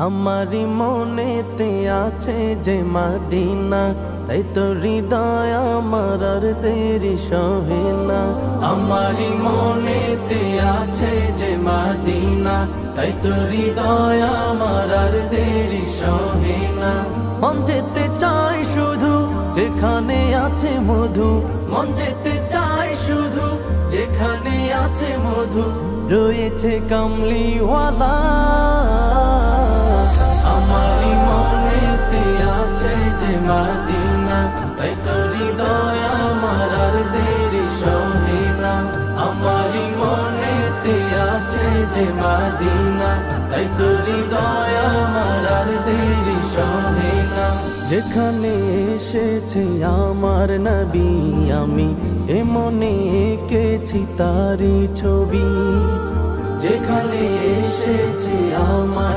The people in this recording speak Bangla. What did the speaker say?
আমারি মনেতে আছে যে মদিনা, তাই তো হৃদয় আমার আর দেরি সহে না। আমারি মনেতে আছে যে মদিনা, তাই তো হৃদয় আমার আর দেরি সহে না। মন যেতে চাই শুধু যেখানে আছে মধু, মন যেতে চাই শুধু যেখানে আছে মধু, রয়েছে কামলিওয়ালা। আমারি মনেতে আছে যে মদিনা, তাই তো হৃদয় আমার আর দেরি সহে না। আমারি মনেতে আছে যে মদিনা, তাই তো হৃদয় আমার আর দেরি সহে না। যেখানে এসেছে আমার নবী, আমি এ মনে এঁকেছি তারি ছবি। যেখানে এসেছে আমার